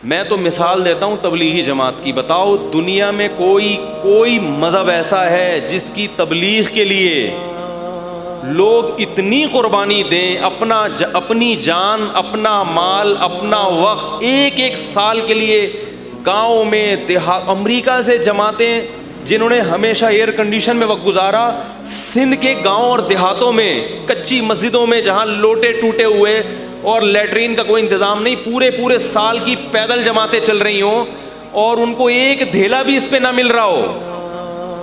میں تو مثال دیتا ہوں تبلیغی جماعت کی. بتاؤ دنیا میں کوئی مذہب ایسا ہے جس کی تبلیغ کے لیے لوگ اتنی قربانی دیں, اپنی جان, اپنا مال, اپنا وقت, ایک سال کے لیے گاؤں میں امریکہ سے جماعتیں جنہوں نے ہمیشہ ایئر کنڈیشن میں وقت گزارا, سندھ کے گاؤں اور دیہاتوں میں کچی مسجدوں میں جہاں لوٹے ٹوٹے ہوئے اور لیٹرین کا کوئی انتظام نہیں, پورے سال کی پیدل جماعتیں چل رہی ہوں اور ان کو ایک دھیلا بھی اس پہ نہ مل رہا ہو,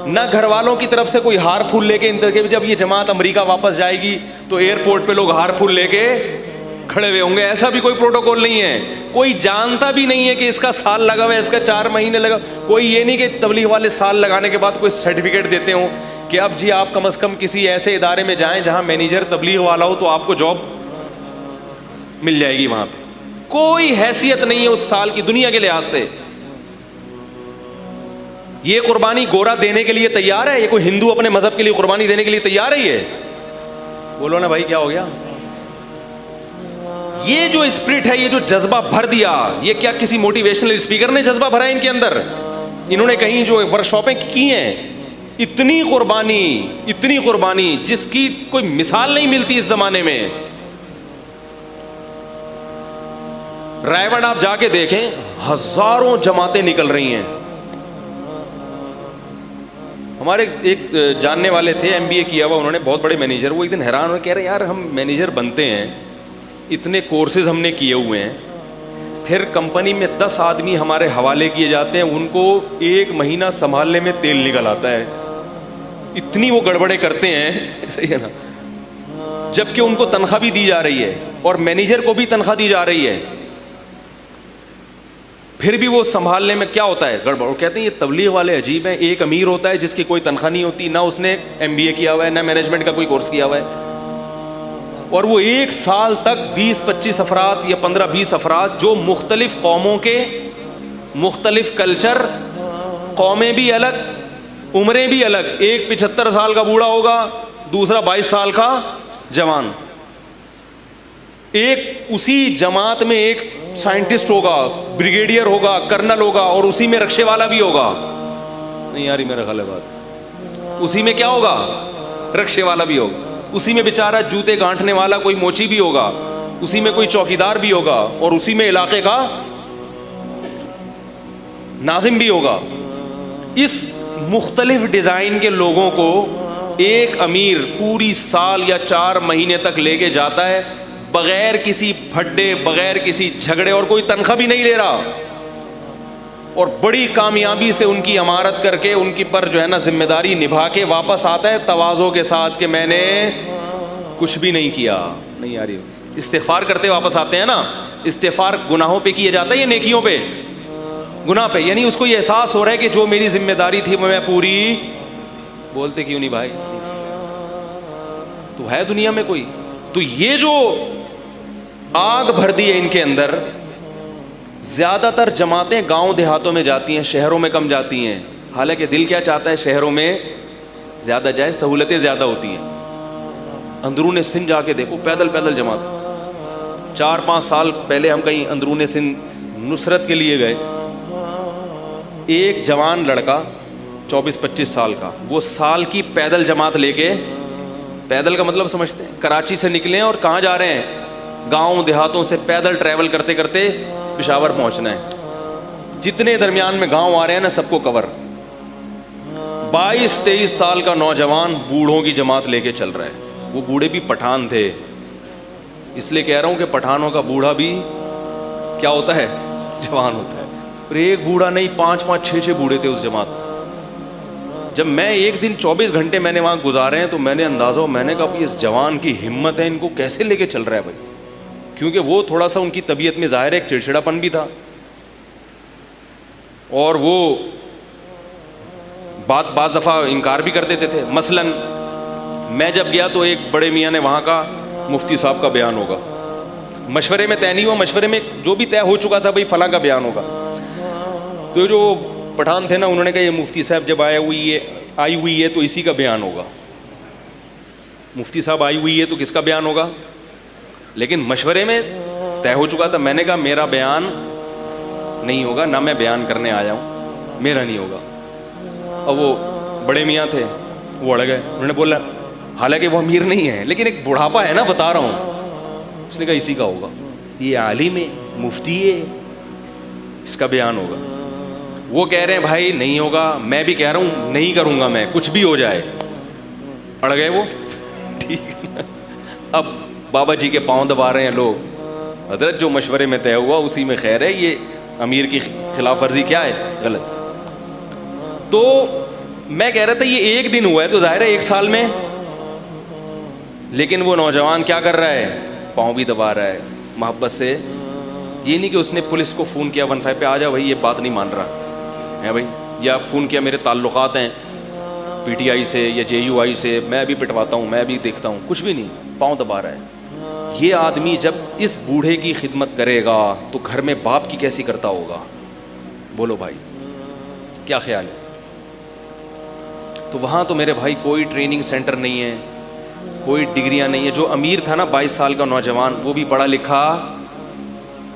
نہ گھر والوں کی طرف سے کوئی ہار پھول لے کے. جب یہ جماعت امریکہ واپس جائے گی تو ایئرپورٹ پہ لوگ ہار پھول لے کے کھڑے ہوئے ہوں گے. ایسا بھی کوئی پروٹوکول نہیں ہے, کوئی جانتا بھی نہیں ہے کہ اس کا سال لگا ہوا ہے, اس کا 4 مہینے لگا. کوئی یہ نہیں کہ تبلیغ والے سال لگانے کے بعد کوئی سرٹیفکیٹ دیتے ہوں کہ اب جی آپ کم از کم کسی ایسے ادارے میں جائیں جہاں مینیجر تبلیغ والا ہو تو آپ کو جاب مل جائے گی وہاں پہ. کوئی حیثیت نہیں ہے اس سال کی دنیا کے لحاظ سے. یہ قربانی گورا دینے کے لیے تیار ہے؟ یہ کوئی ہندو اپنے مذہب کے لیے قربانی دینے کے لیے تیار ہے؟ یہ بولو نا بھائی, کیا ہو گیا؟ یہ جو اسپرٹ ہے, یہ جو جذبہ بھر دیا, یہ کیا کسی موٹیویشنل اسپیکر نے جذبہ بھرا ہے ان کے اندر؟ انہوں نے کہیں جو ورکشاپیں کی ہیں, اتنی قربانی جس کی کوئی مثال نہیں ملتی اس زمانے میں. رائے گڑھ آپ جا کے دیکھیں, ہزاروں جماعتیں نکل رہی ہیں. ہمارے ایک جاننے والے تھے, MBA کیا ہوا انہوں نے, بہت بڑے مینیجر. وہ ایک دن حیران ہوئے, کہہ رہے یار ہم مینیجر بنتے ہیں, اتنے کورسز ہم نے کیے ہوئے ہیں, پھر کمپنی میں 10 آدمی ہمارے حوالے کیے جاتے ہیں, ان کو 1 مہینہ سنبھالنے میں تیل نکل آتا ہے, اتنی وہ گڑبڑے کرتے ہیں. صحیح ہے نا؟ جبکہ ان کو تنخواہ بھی دی جا رہی ہے اور مینیجر کو بھی تنخواہ دی جا رہی ہے, پھر بھی وہ سنبھالنے میں کیا ہوتا ہے گڑبڑ. وہ کہتے ہیں یہ تبلیغ والے عجیب ہیں. ایک امیر ہوتا ہے جس کی کوئی تنخواہ نہیں ہوتی, نہ اس نے MBA کیا ہوا ہے, نہ مینجمنٹ کا کوئی کورس کیا ہوا ہے, اور وہ 1 سال تک 20-25 افراد یا 15-20 افراد جو مختلف قوموں کے, مختلف کلچر, قومیں بھی الگ, عمریں بھی الگ. ایک 75 سال کا بوڑھا ہوگا, دوسرا 22 سال کا جوان. ایک اسی جماعت میں ایک سائنٹسٹ ہوگا, بریگیڈیئر ہوگا, کرنل ہوگا, اور اسی میں رکشے والا بھی ہوگا. نہیں یاری میرا خیال ہے بات, اسی میں کیا ہوگا؟ رکشے والا بھی ہوگا. اسی میں بیچارہ جوتے گانٹھنے والا کوئی موچی بھی ہوگا, اسی میں کوئی چوکیدار بھی ہوگا, اور اسی میں علاقے کا ناظم بھی ہوگا. اس مختلف ڈیزائن کے لوگوں کو ایک امیر پوری سال یا 4 مہینے تک لے کے جاتا ہے, بغیر کسی پھڈے, بغیر کسی جھگڑے, اور کوئی تنخواہ بھی نہیں لے رہا, اور بڑی کامیابی سے ان کی عمارت کر کے ان کی پر جو ہے نا ذمہ داری نبھا کے واپس آتا ہے تواضع کے ساتھ کہ میں نے کچھ بھی نہیں کیا. نہیں آ رہی, استغفار کرتے واپس آتے ہیں نا. استغفار گناہوں پہ کیا جاتا ہے یا نیکیوں پہ؟ گناہ پہ. یعنی اس کو یہ احساس ہو رہا ہے کہ جو میری ذمہ داری تھی وہ میں پوری, بولتے کیوں نہیں بھائی, تو ہے دنیا میں کوئی. تو یہ جو آگ بھر دی ہے ان کے اندر, زیادہ تر جماعتیں گاؤں دیہاتوں میں جاتی ہیں, شہروں میں کم جاتی ہیں. حالانکہ دل کیا چاہتا ہے شہروں میں زیادہ جائے, سہولتیں زیادہ ہوتی ہیں. اندرون سندھ جا کے دیکھو, پیدل جماعت. 4-5 سال پہلے ہم کہیں اندرون سندھ نصرت کے لیے گئے, ایک جوان لڑکا 24-25 سال کا, وہ سال کی پیدل جماعت لے کے, پیدل کا مطلب سمجھتے ہیں, کراچی سے نکلے اور کہاں جا رہے ہیں, گاؤں دیہاتوں سے پیدل ٹریول کرتے کرتے پشاور پہنچنا ہے. جتنے درمیان میں گاؤں آ رہے ہیں نا سب کو کور. 22-23 سال کا نوجوان بوڑھوں کی جماعت لے کے چل رہا ہے. وہ بوڑھے بھی پٹھان تھے, اس لیے کہہ رہا ہوں کہ پٹھانوں کا بوڑھا بھی کیا ہوتا ہے, جوان ہوتا ہے. اور ایک بوڑھا نہیں, 5-5, 6-6 بوڑھے تھے اس جماعت. جب میں ایک دن 24 گھنٹے میں نے وہاں گزارے ہیں تو میں نے اندازہ, میں نے کہا اس جوان کی ہمت ہے, ان کو کیسے لے کے چل رہا ہے بھائی. کیونکہ وہ تھوڑا سا ان کی طبیعت میں ظاہر ہے ایک چڑچڑاپن بھی تھا, اور وہ بعض دفعہ انکار بھی کر دیتے تھے. مثلاً میں جب گیا تو ایک بڑے میاں نے وہاں کا مفتی صاحب کا بیان ہوگا, مشورے میں طے نہیں ہوا, مشورے میں جو بھی طے ہو چکا تھا بھائی فلاں کا بیان ہوگا. تو جو پٹھان تھے نا, انہوں نے کہا یہ مفتی صاحب جب آئی ہوئی ہے تو اسی کا بیان ہوگا. مفتی صاحب آئی ہوئی ہے تو کس کا بیان ہوگا؟ لیکن مشورے میں طے ہو چکا تھا. میں نے کہا میرا بیان نہیں ہوگا, نہ میں بیان کرنے آیا ہوں, میرا نہیں ہوگا. اب وہ بڑے میاں تھے, وہ اڑ گئے. انہوں نے بولا حالانکہ وہ امیر نہیں ہے لیکن ایک بڑھاپا ہے نا, بتا رہا ہوں. اس نے کہا اسی کا ہوگا, یہ عالم ہے, مفتی ہے, اس کا بیان ہوگا. وہ کہہ رہے ہیں بھائی نہیں ہوگا, میں بھی کہہ رہا ہوں نہیں کروں گا میں, کچھ بھی ہو جائے. اڑ گئے وہ, ٹھیک ہے. اب بابا جی کے پاؤں دبا رہے ہیں لوگ, حضرت جو مشورے میں طے ہوا اسی میں خیر ہے, یہ امیر کی خلاف ورزی کیا ہے, غلط. تو میں کہہ رہا تھا یہ ایک دن ہوا ہے تو ظاہر ہے ایک سال میں, لیکن وہ نوجوان کیا کر رہا ہے, پاؤں بھی دبا رہا ہے محبت سے. یہ نہیں کہ اس نے پولیس کو فون کیا 15 پہ, آ جا بھائی یہ بات نہیں مان رہا ہے بھائی, یا فون کیا میرے تعلقات ہیں پی ٹی آئی سے یا جے یو آئی سے, میں ابھی پٹواتا ہوں, میں ابھی دیکھتا ہوں, کچھ بھی نہیں, پاؤں دبا رہا ہے. یہ آدمی جب اس بوڑھے کی خدمت کرے گا تو گھر میں باپ کی کیسی کرتا ہوگا, بولو بھائی کیا خیال ہے. تو وہاں تو میرے بھائی کوئی ٹریننگ سینٹر نہیں ہے, کوئی ڈگریاں نہیں ہے. جو امیر تھا نا 22 سال کا نوجوان, وہ بھی پڑھا لکھا,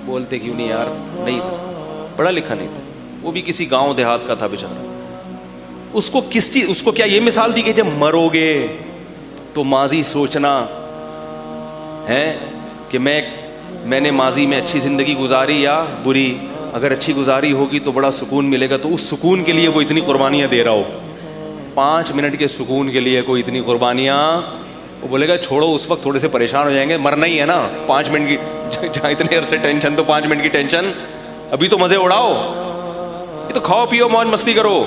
بولتے کیوں نہیں یار, نہیں تھا, پڑھا لکھا نہیں تھا, وہ بھی کسی گاؤں دیہات کا تھا بیچارہ. اس کو کس چیز, اس کو کیا یہ مثال تھی کہ جب مرو گے تو ماضی سوچنا ہے کہ میں نے ماضی میں اچھی زندگی گزاری یا بری, اگر اچھی گزاری ہوگی تو بڑا سکون ملے گا, تو اس سکون کے لیے وہ اتنی قربانیاں دے رہا ہو. 5 منٹ کے سکون کے لیے کوئی اتنی قربانیاں, وہ بولے گا چھوڑو, اس وقت تھوڑے سے پریشان ہو جائیں گے, مرنا ہی ہے نا, 5 منٹ کی جہاں اتنے عرصے ٹینشن, تو 5 منٹ کی ٹینشن, ابھی تو مزے اڑاؤ, یہ تو کھاؤ پیو موج مستی کرو.